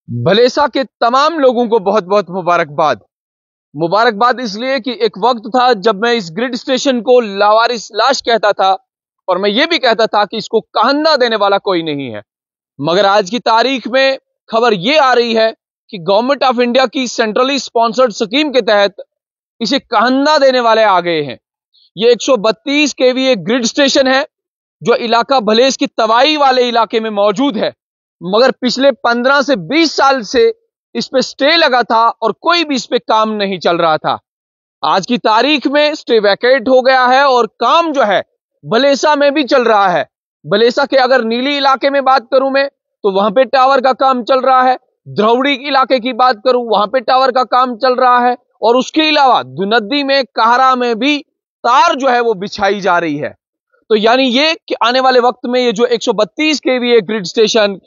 भलेसा के तमाम लोगों को बहुत बहुत मुबारकबाद। मुबारकबाद इसलिए कि एक वक्त था जब मैं इस ग्रिड स्टेशन को लावारिस लाश कहता था और मैं ये भी कहता था कि इसको कहंदा देने वाला कोई नहीं है। मगर आज की तारीख में खबर ये आ रही है कि गवर्नमेंट ऑफ इंडिया की सेंट्रली स्पॉन्सर्ड स्कीम के तहत इसे कहंदा देने वाले आ गए हैं। ये 132 केवी एक ग्रिड स्टेशन है जो इलाका भलेस की तवाई वाले इलाके में मौजूद है। मगर पिछले 15 से 20 साल से इस पे स्टे लगा था और कोई भी इस पे काम नहीं चल रहा था। आज की तारीख में स्टे वैकेट हो गया है और काम जो है भलेसा में भी चल रहा है। भलेसा के अगर नीली इलाके में बात करूं मैं तो वहां पे टावर का काम चल रहा है। द्रौड़ी इलाके की बात करूं वहां पे टावर का काम चल रहा है और उसके अलावा दुनद्दी में कहरा में भी तार जो है वो बिछाई जा रही है। तो यानी ये कि आने वाले वक्त में ये जो 132 केवी ग्रिड स्टेशन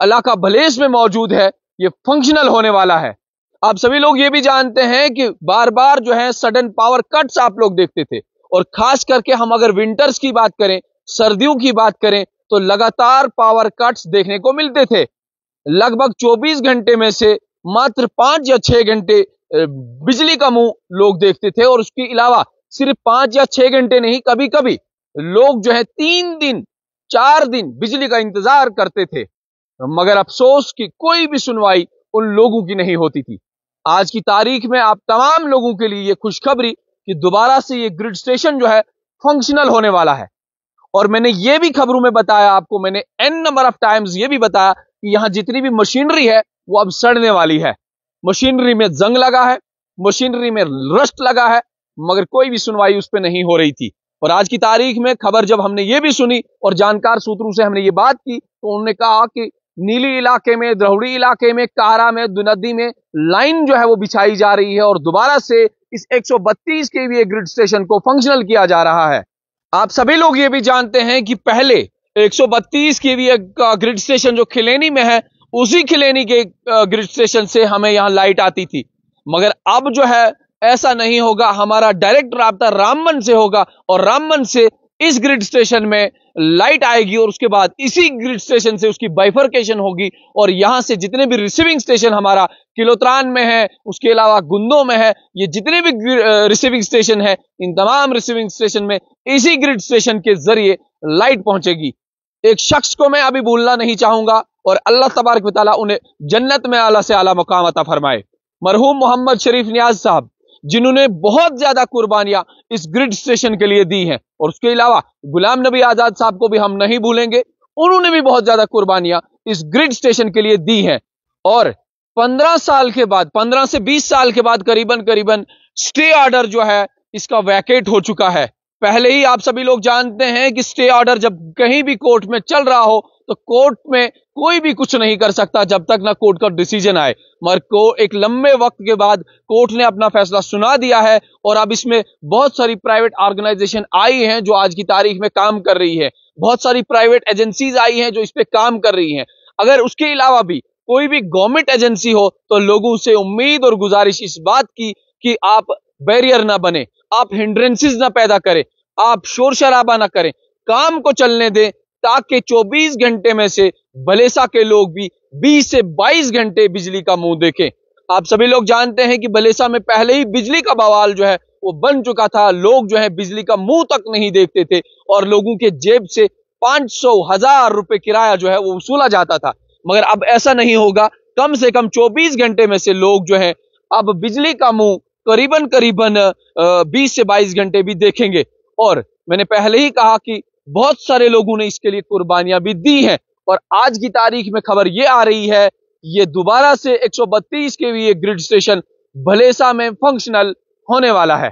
इलाका भलेस में मौजूद है ये फंक्शनल होने वाला है। आप सभी लोग ये भी जानते हैं कि बार बार जो है सडन पावर कट्स आप लोग देखते थे और खास करके हम अगर विंटर्स की बात करें, सर्दियों की बात करें तो लगातार पावर कट्स देखने को मिलते थे। लगभग 24 घंटे में से मात्र 5 या 6 घंटे बिजली का मुंह लोग देखते थे और उसके अलावा सिर्फ 5 या 6 घंटे नहीं, कभी कभी लोग जो है 3 दिन 4 दिन बिजली का इंतजार करते थे। मगर अफसोस कि कोई भी सुनवाई उन लोगों की नहीं होती थी। आज की तारीख में आप तमाम लोगों के लिए ये खुशखबरी कि दोबारा से ये ग्रिड स्टेशन जो है फंक्शनल होने वाला है। और मैंने ये भी खबरों में बताया आपको, मैंने n नंबर ऑफ टाइम्स ये भी बताया कि यहां जितनी भी मशीनरी है वो अब सड़ने वाली है। मशीनरी में जंग लगा है, मशीनरी में रस्ट लगा है, मगर कोई भी सुनवाई उस पर नहीं हो रही थी। और आज की तारीख में खबर जब हमने ये भी सुनी और जानकार सूत्रों से हमने ये बात की तो उन्होंने कहा कि नीली इलाके में, द्रौड़ी इलाके में, कहरा में, दुनद्दी में लाइन जो है वो बिछाई जा रही है और दोबारा से इस 132 केवी ग्रिड स्टेशन को फंक्शनल किया जा रहा है। आप सभी लोग ये भी जानते हैं कि पहले 132 केवी का ग्रिड स्टेशन जो खिलेनी में है उसी खिलेनी के ग्रिड स्टेशन से हमें यहां लाइट आती थी। मगर अब जो है ऐसा नहीं होगा, हमारा डायरेक्ट राब्ता रामबन से होगा और रामबन से इस ग्रिड स्टेशन में लाइट आएगी और उसके बाद इसी ग्रिड स्टेशन से उसकी बाइफरकेशन होगी और यहां से जितने भी रिसीविंग स्टेशन हमारा किलोत्रान में है, उसके अलावा गुंदों में है, ये जितने भी रिसीविंग स्टेशन है इन तमाम रिसीविंग स्टेशन में इसी ग्रिड स्टेशन के जरिए लाइट पहुंचेगी। एक शख्स को मैं अभी भूलना नहीं चाहूंगा और अल्लाह तबारक व तआला उन्हें जन्नत में आला से आला मकाम अता फरमाए। मरहूम मोहम्मद शरीफ नियाज साहब जिन्होंने बहुत ज्यादा कुर्बानियां इस ग्रिड स्टेशन के लिए दी हैं और उसके अलावा गुलाम नबी आजाद साहब को भी हम नहीं भूलेंगे, उन्होंने भी बहुत ज्यादा कुर्बानियां इस ग्रिड स्टेशन के लिए दी हैं। और 15 साल के बाद, 15 से 20 साल के बाद करीबन स्टे ऑर्डर जो है इसका वैकेट हो चुका है। पहले ही आप सभी लोग जानते हैं कि स्टे ऑर्डर जब कहीं भी कोर्ट में चल रहा हो तो कोर्ट में कोई भी कुछ नहीं कर सकता जब तक ना कोर्ट का डिसीजन आए। मगर को एक लंबे वक्त के बाद कोर्ट ने अपना फैसला सुना दिया है और अब इसमें बहुत सारी प्राइवेट ऑर्गेनाइजेशन आई हैं जो आज की तारीख में काम कर रही है, बहुत सारी प्राइवेट एजेंसीज आई हैं जो इस पे काम कर रही हैं। अगर उसके अलावा भी कोई भी गवर्नमेंट एजेंसी हो तो लोगों से उम्मीद और गुजारिश इस बात की कि आप बैरियर ना बने, आप हिंड्रेंसेस ना पैदा करें, आप शोर शराबा ना करें, काम को चलने दें ताकि 24 घंटे में से भलेसा के लोग भी 20 से 22 घंटे बिजली का मुंह देखें। आप सभी लोग जानते हैं कि भलेसा में पहले ही बिजली का बवाल जो है वो बन चुका था। लोग जो है बिजली का मुंह तक नहीं देखते थे और लोगों के जेब से 500,000 रुपए किराया जो है वो वसूला जाता था। मगर अब ऐसा नहीं होगा, कम से कम 24 घंटे में से लोग जो है अब बिजली का मुंह करीबन 20 से 22 घंटे भी देखेंगे। और मैंने पहले ही कहा कि बहुत सारे लोगों ने इसके लिए कुर्बानियां भी दी हैं और आज की तारीख में खबर ये आ रही है ये दोबारा से 132 केवी ग्रिड स्टेशन भलेसा में फंक्शनल होने वाला है।